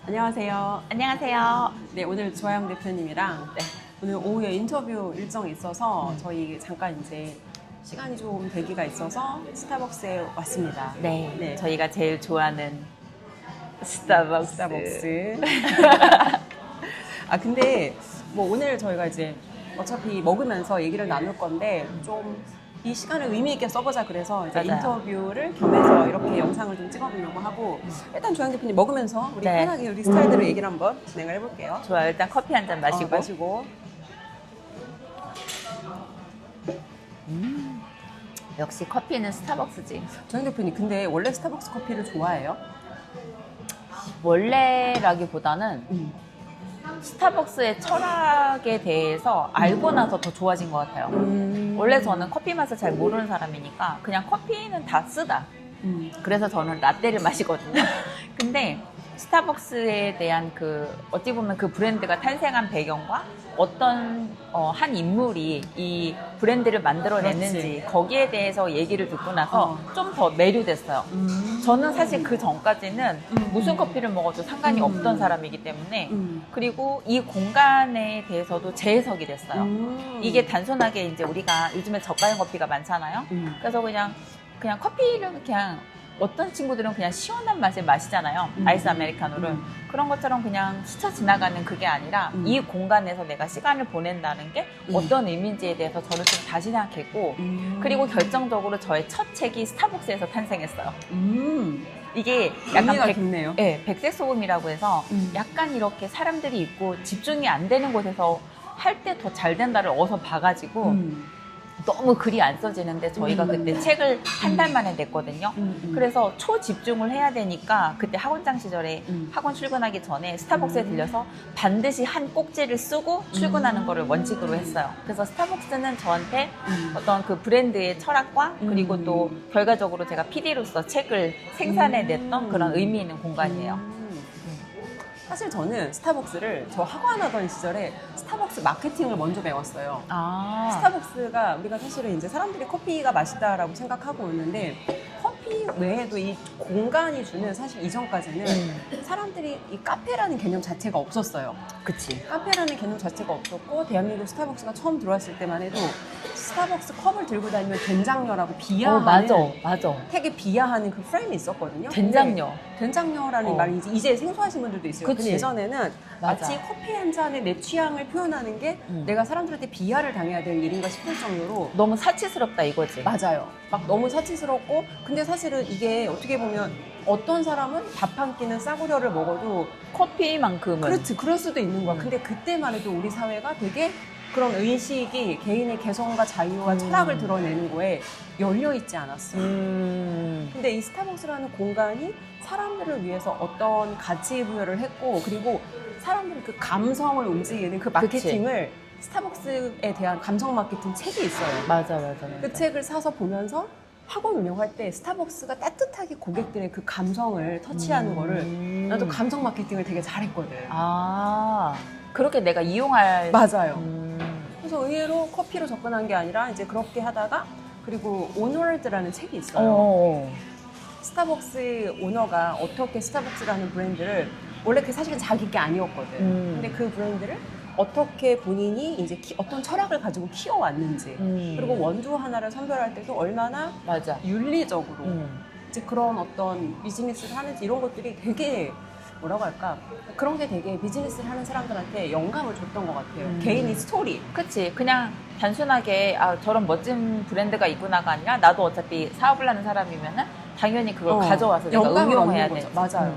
안녕하세요. 안녕하세요. 네, 오늘 조아영 대표님이랑 네. 오늘 오후에 인터뷰 일정이 있어서 저희 잠깐 이제 시간이 좀 되기가 있어서 스타벅스에 왔습니다. 네, 저희가 제일 좋아하는 스타벅스. 스타벅스. 근데 뭐 오늘 저희가 이제 어차피 먹으면서 얘기를 나눌 건데 좀 이 시간을 의미 있게 써보자 그래서 이제 맞아요. 인터뷰를 겸해서 이렇게 영상을 좀 찍어보려고 하고 일단 조양 대표님 먹으면서 우리 네. 편하게 우리 스타일대로 얘기를 한번 진행을 해볼게요. 좋아요. 일단 커피 한 잔 마시고. 마시고. 역시 커피는 스타벅스지. 조양 대표님 근데 원래 스타벅스 커피를 좋아해요? 원래라기보다는 스타벅스의 철학에 대해서 알고 나서 더 좋아진 것 같아요. 원래 저는 커피 맛을 잘 모르는 사람이니까 그냥 커피는 다 쓰다. 그래서 저는 라떼를 마시거든요. 근데 스타벅스에 대한 어찌 보면 그 브랜드가 탄생한 배경과 어떤 한 인물이 이 브랜드를 만들어냈는지 그렇지. 거기에 대해서 얘기를 듣고 나서 좀 더 매료됐어요. 저는 사실 그 전까지는 무슨 커피를 먹어도 상관이 없던 사람이기 때문에 그리고 이 공간에 대해서도 재해석이 됐어요. 이게 단순하게 이제 우리가 요즘에 저가형 커피가 많잖아요. 그래서 그냥 커피를 그냥 어떤 친구들은 그냥 시원한 맛을 마시잖아요. 아이스 아메리카노를. 그런 것처럼 그냥 스쳐 지나가는 그게 아니라 이 공간에서 내가 시간을 보낸다는 게 어떤 의미인지에 대해서 저를 좀 다시 생각했고 그리고 결정적으로 저의 첫 책이 스타벅스에서 탄생했어요. 이게 약간 의미가 깊네요. 백색 소금이라고 해서 약간 이렇게 사람들이 있고 집중이 안 되는 곳에서 할 때 더 잘 된다를 어서 봐가지고 너무 글이 안 써지는데 저희가 그때 책을 한 달 만에 냈거든요. 그래서 초집중을 해야 되니까 그때 학원장 시절에 학원 출근하기 전에 스타벅스에 들려서 반드시 한 꼭지를 쓰고 출근하는 거를 원칙으로 했어요. 그래서 스타벅스는 저한테 어떤 그 브랜드의 철학과 그리고 또 결과적으로 제가 PD로서 책을 생산해냈던 그런 의미 있는 공간이에요. 사실 저는 스타벅스를 저 학원하던 시절에 스타벅스 마케팅을 먼저 배웠어요. 스타벅스가 우리가 사실은 이제 사람들이 커피가 맛있다라고 생각하고 있는데 커피 외에도 이 공간이 주는 사실 이전까지는 사람들이 이 카페라는 개념 자체가 없었어요. 그치. 카페라는 개념 자체가 없었고 대한민국 스타벅스가 처음 들어왔을 때만 해도 스타벅스 컵을 들고 다니면 된장녀라고 비하하는 맞아. 되게 비하하는 그 프레임이 있었거든요. 된장녀. 근데 된장녀라는 말이 이제 생소하신 분들도 있어요. 그치. 근데 예전에는 맞아. 마치 커피 한 잔에 내 취향을 표현하는 게 내가 사람들한테 비하를 당해야 될 일인가 싶을 정도로 너무 사치스럽다 이거지. 맞아요. 막 너무 사치스럽고 근데 사실은 이게 어떻게 보면 어떤 사람은 밥 한 끼는 싸구려를 먹어도 커피만큼은. 그렇지 그럴 수도 있는 거야. 근데 그때만 해도 우리 사회가 되게 그런 의식이 개인의 개성과 자유와 철학을 드러내는 거에 열려있지 않았어. 근데 이 스타벅스라는 공간이 사람들을 위해서 어떤 가치 부여를 했고 그리고 사람들의 그 감성을 움직이는 그 마케팅을 스타벅스에 대한 감성 마케팅 책이 있어요. 맞아. 그 책을 사서 보면서 학원 운영할 때 스타벅스가 따뜻하게 고객들의 그 감성을 터치하는 거를 나도 감성 마케팅을 되게 잘했거든. 그렇게 내가 이용할. 맞아요. 그래서 의외로 커피로 접근한 게 아니라 이제 그렇게 하다가 그리고 오너드라는 책이 있어요. 스타벅스 오너가 어떻게 스타벅스라는 브랜드를 원래 그 사실은 자기 게 아니었거든. 근데 그 브랜드를 어떻게 본인이 이제 어떤 철학을 가지고 키워왔는지 그리고 원두 하나를 선별할 때도 얼마나 맞아. 윤리적으로 이제 그런 어떤 비즈니스를 하는지 이런 것들이 되게 뭐라고 할까 그런 게 되게 비즈니스를 하는 사람들한테 영감을 줬던 것 같아요. 개인의 스토리. 그치. 그냥 단순하게 저런 멋진 브랜드가 있구나가 아니라 나도 어차피 사업을 하는 사람이면은 당연히 그걸 가져와서 내가 영감을 응용해야 얻는 돼. 거죠. 맞아요.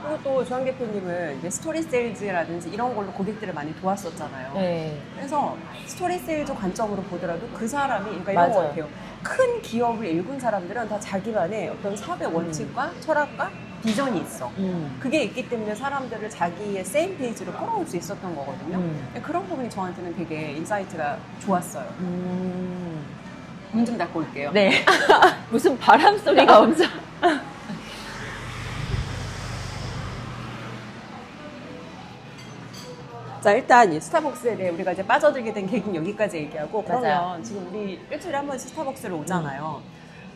그리고 또 조양 대표님은 이제 스토리 세일즈라든지 이런 걸로 고객들을 많이 도왔었잖아요. 네. 그래서 스토리 세일즈 관점으로 보더라도 그 사람이 그러니까 이런 것 맞아요. 같아요. 큰 기업을 일군 사람들은 다 자기만의 어떤 사업의 원칙과 철학과 비전이 있어. 그게 있기 때문에 사람들을 자기의 세임 페이지로 끌어올 수 있었던 거거든요. 그런 부분이 저한테는 되게 인사이트가 좋았어요. 문 좀 닫고 올게요. 네. 무슨 바람 소리가 엄청. 자, 일단 이 스타벅스에 대해 우리가 이제 빠져들게 된 계기는 여기까지 얘기하고 맞아요. 그러면 지금 우리 일주일에 한 번씩 스타벅스를 오잖아요.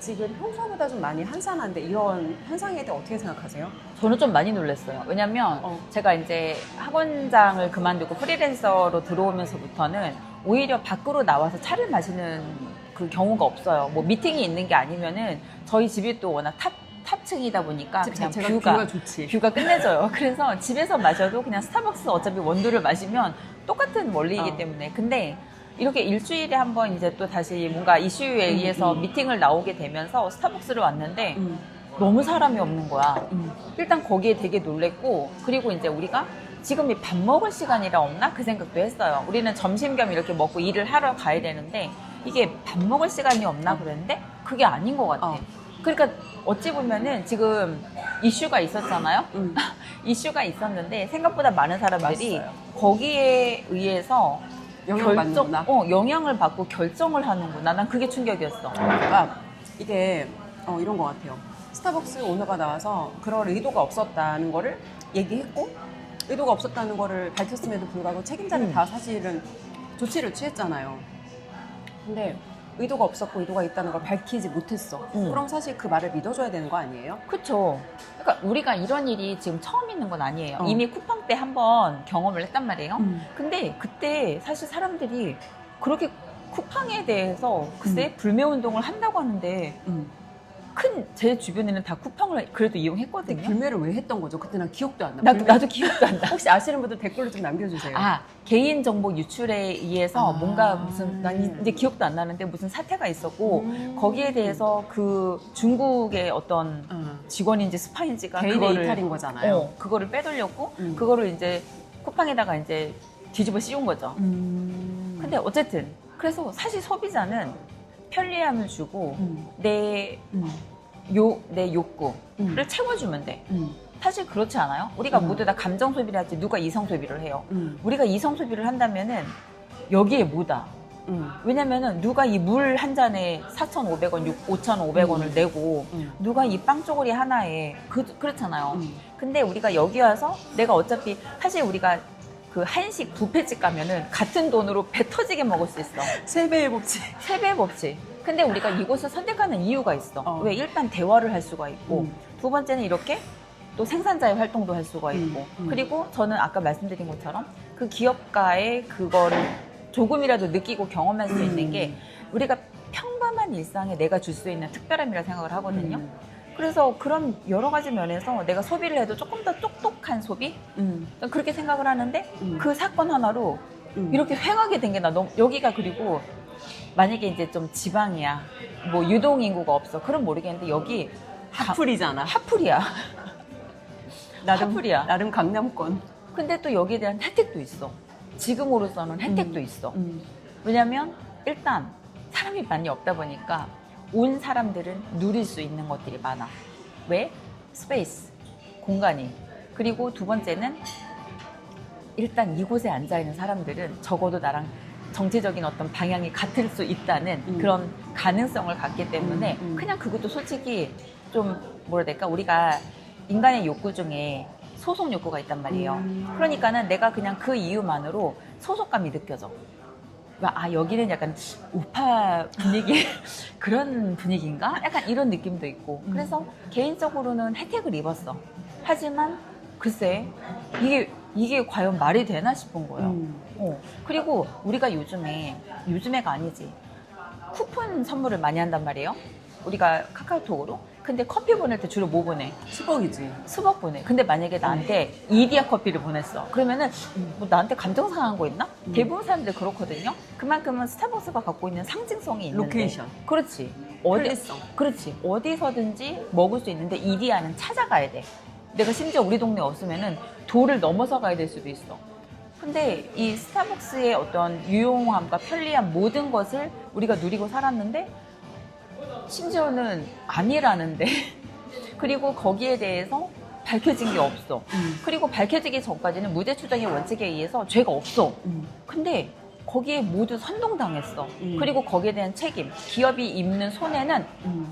지금 평소보다 좀 많이 한산한데 이런 현상에 대해 어떻게 생각하세요? 저는 좀 많이 놀랐어요. 왜냐면 제가 이제 학원장을 그만두고 프리랜서로 들어오면서부터는 오히려 밖으로 나와서 차를 마시는 그 경우가 없어요. 뭐 미팅이 있는 게 아니면은 저희 집이 또 워낙 탑층이다 보니까 집 그냥 자체가 뷰가 좋지. 뷰가 끝내줘요. 그래서 집에서 마셔도 그냥 스타벅스 어차피 원두를 마시면 똑같은 원리이기 때문에. 근데 이렇게 일주일에 한 번 이제 또 다시 뭔가 이슈에 의해서 미팅을 나오게 되면서 스타벅스를 왔는데 너무 사람이 없는 거야. 일단 거기에 되게 놀랬고, 그리고 이제 우리가 지금이 밥 먹을 시간이라 없나? 그 생각도 했어요. 우리는 점심 겸 이렇게 먹고 일을 하러 가야 되는데 이게 밥 먹을 시간이 없나 그랬는데 그게 아닌 것 같아. 그러니까 어찌 보면은 지금 이슈가 있었잖아요. 이슈가 있었는데 생각보다 많은 사람들이 맞아요. 거기에 의해서 영향을 받고 결정을 하는구나. 난 그게 충격이었어. 그러니까 이게 이런 것 같아요. 스타벅스 오너가 나와서 그럴 의도가 없었다는 거를 얘기했고, 의도가 없었다는 거를 밝혔음에도 불구하고 책임자는 다 사실은 조치를 취했잖아요. 근데 의도가 없었고 의도가 있다는 걸 밝히지 못했어. 그럼 사실 그 말을 믿어줘야 되는 거 아니에요? 그쵸. 그러니까 우리가 이런 일이 지금 처음 있는 건 아니에요. 이미 쿠팡 때 한번 경험을 했단 말이에요. 근데 그때 사실 사람들이 그렇게 쿠팡에 대해서 글쎄 불매운동을 한다고 하는데 제 주변에는 다 쿠팡을 그래도 이용했거든요. 불매를 왜 했던 거죠? 그때 난 기억도 안 나. 나도 기억도 안 나. 혹시 아시는 분들 댓글로 좀 남겨주세요. 개인정보 유출에 의해서 뭔가 무슨, 난 이제 기억도 안 나는데 무슨 사태가 있었고, 거기에 대해서 그 중국의 어떤 직원인지 스파인지가 개인의 이탈인 거잖아요. 그거를 빼돌렸고, 그거를 이제 쿠팡에다가 이제 뒤집어 씌운 거죠. 근데 어쨌든, 그래서 사실 소비자는 편리함을 주고, 내 욕구를 채워주면 돼. 사실 그렇지 않아요? 우리가 모두 다 감정 소비를 하지 누가 이성 소비를 해요. 우리가 이성 소비를 한다면은 여기에 뭐다. 왜냐면은 누가 이 물 한 잔에 4,500원, 5,500원을 내고 누가 이 빵 쪼그리 하나에 그렇잖아요. 근데 우리가 여기 와서 내가 어차피 사실 우리가 그 한식 뷔페집 가면은 같은 돈으로 배 터지게 먹을 수 있어. 3배의 법칙. 3배의 법칙. 근데 우리가 이곳을 선택하는 이유가 있어. 왜? 일단 대화를 할 수가 있고, 두 번째는 이렇게 또 생산자의 활동도 할 수가 있고, 그리고 저는 아까 말씀드린 것처럼 그 기업가의 그거를 조금이라도 느끼고 경험할 수 있는 게 우리가 평범한 일상에 내가 줄 수 있는 특별함이라 생각을 하거든요. 그래서 그런 여러 가지 면에서 내가 소비를 해도 조금 더 똑똑한 소비? 그렇게 생각을 하는데 그 사건 하나로 이렇게 횡하게 된 게 나 너무, 여기가 그리고 만약에 이제 좀 지방이야, 뭐 유동인구가 없어, 그럼 모르겠는데 여기 핫플이잖아. 핫플이야. 핫플이야. 나름 강남권. 근데 또 여기에 대한 혜택도 있어. 지금으로서는 혜택도 있어. 왜냐면 일단 사람이 많이 없다 보니까 온 사람들은 누릴 수 있는 것들이 많아. 왜? 스페이스, 공간이. 그리고 두 번째는 일단 이곳에 앉아있는 사람들은 적어도 나랑 정치적인 어떤 방향이 같을 수 있다는 그런 가능성을 갖기 때문에 그냥 그것도 솔직히 좀 뭐라 해야 될까? 우리가 인간의 욕구 중에 소속 욕구가 있단 말이에요. 그러니까는 내가 그냥 그 이유만으로 소속감이 느껴져. 여기는 약간 우파 분위기 그런 분위기인가? 약간 이런 느낌도 있고. 그래서 개인적으로는 혜택을 입었어. 하지만 글쎄 이게 과연 말이 되나 싶은 거예요. 그리고 우리가 요즘에가 아니지, 쿠폰 선물을 많이 한단 말이에요. 우리가 카카오톡으로. 근데 커피 보낼 때 주로 뭐 보내? 수벅이지. 수벅 보내. 근데 만약에 나한테 이디야 커피를 보냈어. 그러면은 뭐 나한테 감정 상한 거 있나? 대부분 사람들이 그렇거든요. 그만큼은 스타벅스가 갖고 있는 상징성이 있는데. 로케이션. 그렇지. 편리성. 그렇지. 어디서든지 먹을 수 있는데 이디야는 찾아가야 돼. 내가 심지어 우리 동네에 없으면은 도를 넘어서 가야 될 수도 있어. 근데 이 스타벅스의 어떤 유용함과 편리함, 모든 것을 우리가 누리고 살았는데 심지어는 아니라는데 그리고 거기에 대해서 밝혀진 게 없어. 그리고 밝혀지기 전까지는 무죄 추정의 원칙에 의해서 죄가 없어. 근데 거기에 모두 선동당했어. 그리고 거기에 대한 책임, 기업이 입는 손해는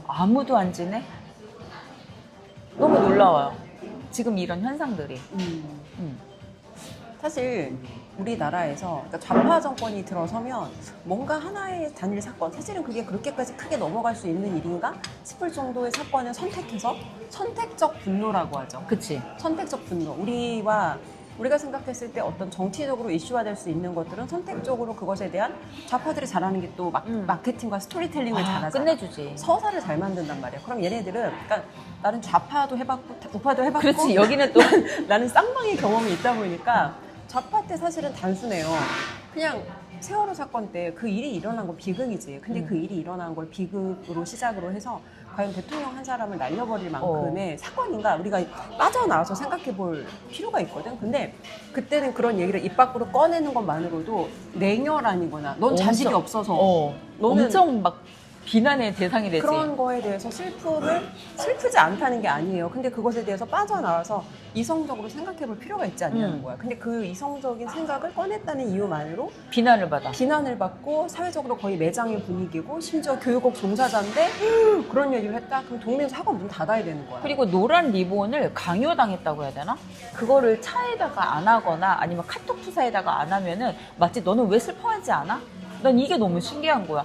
아무도 안 지네. 너무 놀라워요. 지금 이런 현상들이. 사실 우리나라에서 그러니까 좌파 정권이 들어서면 뭔가 하나의 단일 사건, 사실은 그게 그렇게까지 크게 넘어갈 수 있는 일인가 싶을 정도의 사건을 선택해서 선택적 분노라고 하죠. 그치. 선택적 분노. 우리가 생각했을 때 어떤 정치적으로 이슈화될 수 있는 것들은 선택적으로 그것에 대한 좌파들이 잘하는 게 또 마케팅과 스토리텔링을 잘하잖아. 끝내주지. 서사를 잘 만든단 말이야. 그럼 얘네들은 그러니까 나는 좌파도 해봤고 우파도 해봤고 그렇지. 여기는 또 나는 쌍방의 경험이 있다 보니까 좌파 때 사실은 단순해요. 그냥 세월호 사건 때 그 일이 일어난 건 비극이지. 근데 그 일이 일어난 걸 비극으로 시작으로 해서 과연 대통령 한 사람을 날려버릴 만큼의 사건인가 우리가 빠져나와서 생각해 볼 필요가 있거든. 근데 그때는 그런 얘기를 입 밖으로 꺼내는 것만으로도 냉혈한이거나 넌 자식이 없어서 너는 엄청 막 비난의 대상이 되지. 그런 거에 대해서 슬프지 않다는 게 아니에요. 근데 그것에 대해서 빠져나와서 이성적으로 생각해 볼 필요가 있지 않냐는 거야. 근데 그 이성적인 생각을 꺼냈다는 이유만으로 비난을 받아. 비난을 받고 사회적으로 거의 매장의 분위기고 심지어 교육업 종사자인데 그런 얘기를 했다? 그럼 동네에서 학원 문 닫아야 되는 거야. 그리고 노란 리본을 강요당했다고 해야 되나? 그거를 차에다가 안 하거나 아니면 카톡 투사에다가 안 하면은 마치 너는 왜 슬퍼하지 않아? 난 이게 너무 신기한 거야.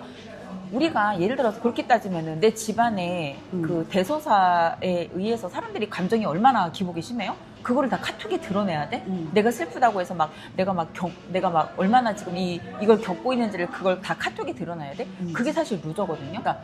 우리가 예를 들어서 그렇게 따지면은 내 집안에 그 대소사에 의해서 사람들이 감정이 얼마나 기복이 심해요? 그거를 다 카톡에 드러내야 돼? 내가 슬프다고 해서 내가 막 얼마나 지금 이걸 겪고 있는지를 그걸 다 카톡에 드러내야 돼? 그게 사실 루저거든요. 그러니까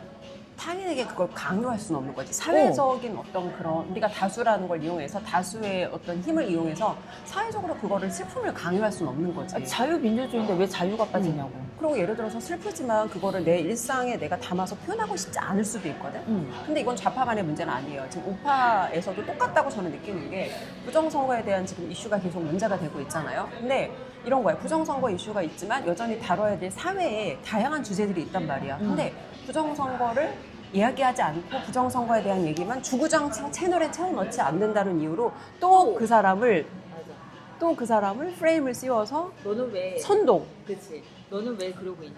타인에게 그걸 강요할 수는 없는 거지. 사회적인 어떤 그런 우리가 다수라는 걸 이용해서 다수의 어떤 힘을 이용해서 사회적으로 그거를 슬픔을 강요할 수는 없는 거지. 자유민주주의인데 왜 자유가 빠지냐고. 그리고 예를 들어서 슬프지만 그거를 내 일상에 내가 담아서 표현하고 싶지 않을 수도 있거든. 근데 이건 좌파 간의 문제는 아니에요. 지금 우파에서도 똑같다고 저는 느끼는 게 부정선거에 대한 지금 이슈가 계속 문제가 되고 있잖아요. 근데 이런 거야. 부정선거 이슈가 있지만 여전히 다뤄야 될 사회에 다양한 주제들이 있단 말이야. 근데 부정선거를 이야기하지 않고 부정선거에 대한 얘기만 주구장창 채널에 채워넣지 않는다는 이유로 또 그 사람을 프레임을 씌워서 너는 왜 선동. 그치. 너는 왜 그러고 있니?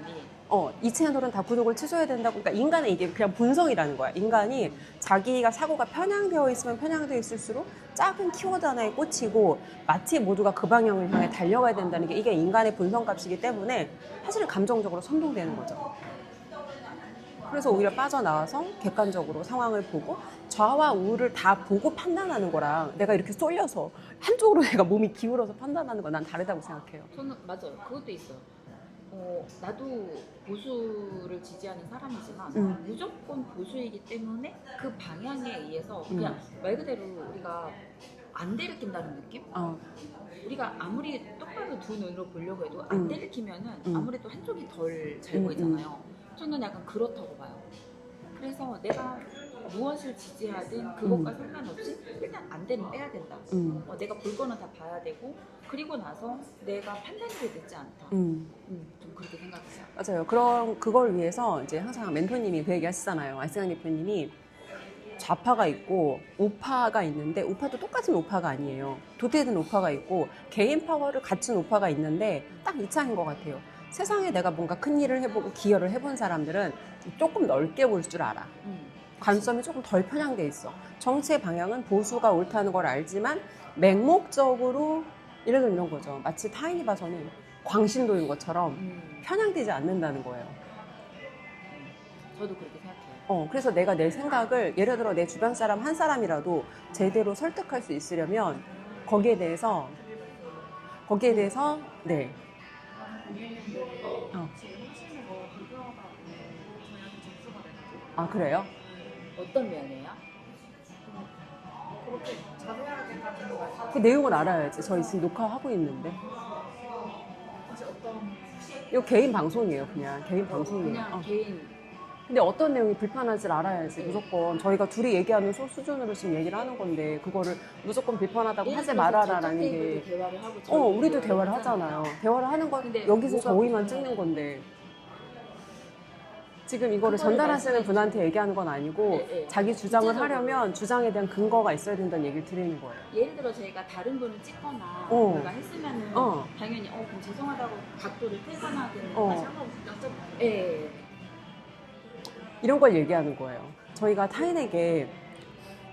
이 채널은 다 구독을 취소해야 된다고. 그러니까 인간의 이게 그냥 본성이라는 거야. 인간이 자기가 사고가 편향되어 있으면 편향되어 있을수록 작은 키워드 하나에 꽂히고 마치 모두가 그 방향을 향해 달려가야 된다는 게 이게 인간의 본성값이기 때문에 사실은 감정적으로 선동되는 거죠. 그래서 오히려 빠져나와서 객관적으로 상황을 보고 좌와 우를 다 보고 판단하는 거랑 내가 이렇게 쏠려서 한쪽으로 내가 몸이 기울어서 판단하는 건 난 다르다고 생각해요. 저는 맞아요. 그것도 있어요. 나도 보수를 지지하는 사람이지만 무조건 보수이기 때문에 그 방향에 의해서 그냥 말 그대로 우리가 안 들이킨다는 느낌? 우리가 아무리 똑바로 두 눈으로 보려고 해도 안 들이키면은 아무래도 한쪽이 덜 잘 보이잖아요. 저는 약간 그렇다고 봐요. 그래서 내가 무엇을 지지하든 그것과 상관없이 일단 안 되는 빼야 된다. 내가 볼 거는 다 봐야 되고 그리고 나서 내가 판단이 되지 않다. 좀 그렇게 생각해요. 맞아요. 그걸 위해서 이제 항상 멘토님이 그 얘기 하시잖아요. 아이스강 대표님이 좌파가 있고 우파가 있는데 우파도 똑같은 우파가 아니에요. 도태된 우파가 있고 개인 파워를 갖춘 우파가 있는데 딱 이 차이인 것 같아요. 세상에 내가 뭔가 큰 일을 해보고 기여를 해본 사람들은 조금 넓게 볼 줄 알아. 관점이 조금 덜 편향돼 있어. 정치의 방향은 보수가 옳다는 걸 알지만 맹목적으로 예를 들면 이런 거죠. 마치 타인이 봐서는 광신도인 것처럼 편향되지 않는다는 거예요. 저도 그렇게 생각해요. 그래서 내가 내 생각을 예를 들어 내 주변 사람 한 사람이라도 제대로 설득할 수 있으려면 거기에 대해서 네. 아 그래요? 어떤 면이에요? 그 내용을 알아야지. 저희 지금 녹화하고 있는데. 이거 개인 방송이에요, 그냥. 개인 방송이에요. 그냥 개인. 근데 어떤 내용이 불편한지를 알아야지. 무조건 저희가 둘이 얘기하는 수준으로 지금 얘기를 하는 건데 그거를 무조건 불편하다고 하지 말아라라는 게. 대화를 하고 우리도 대화를 하잖아요. 대화를 하는 건 여기서 저희만 찍는 건데. 지금 이거를 전달하시는 분한테 얘기하는 건 아니고 자기 주장을 하려면 주장에 대한 근거가 있어야 된다는 얘기를 드리는 거예요. 예를 들어 저희가 다른 분을 찍거나 뭔가 했으면은 당연히 그럼 죄송하다고 각도를 틀거나든 다시 한번 여쭤볼게요. 이런 걸 얘기하는 거예요. 저희가 타인에게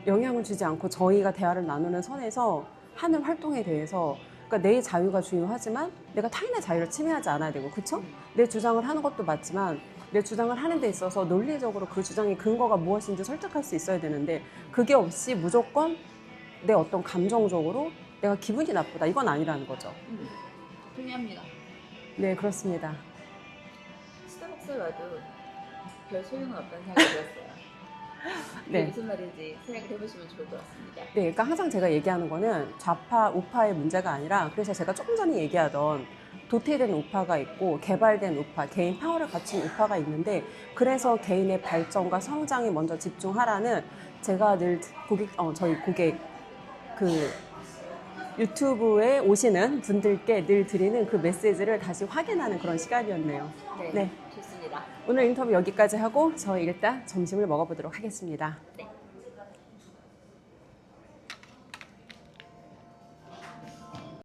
영향을 주지 않고 저희가 대화를 나누는 선에서 하는 활동에 대해서 그러니까 내 자유가 중요하지만 내가 타인의 자유를 침해하지 않아야 되고, 그쵸? 내 주장을 하는 것도 맞지만 내 주장을 하는 데 있어서 논리적으로 그 주장의 근거가 무엇인지 설득할 수 있어야 되는데, 그게 없이 무조건 내 어떤 감정적으로 내가 기분이 나쁘다, 이건 아니라는 거죠. 동의합니다. 네, 그렇습니다. 스타벅스에 와도 별 소용은 없다는 생각이 들었어요. 네. 무슨 말인지 생각을 해보시면 좋을 것 같습니다. 네, 그러니까 항상 제가 얘기하는 거는 좌파, 우파의 문제가 아니라, 그래서 제가 조금 전에 얘기하던 도태된 우파가 있고 개발된 우파, 개인 파워를 갖춘 우파가 있는데, 그래서 개인의 발전과 성장에 먼저 집중하라는, 제가 늘 저희 고객 그 유튜브에 오시는 분들께 늘 드리는 그 메시지를 다시 확인하는 그런 시간이었네요. 네, 네. 좋습니다. 오늘 인터뷰 여기까지 하고 저희 일단 점심을 먹어보도록 하겠습니다.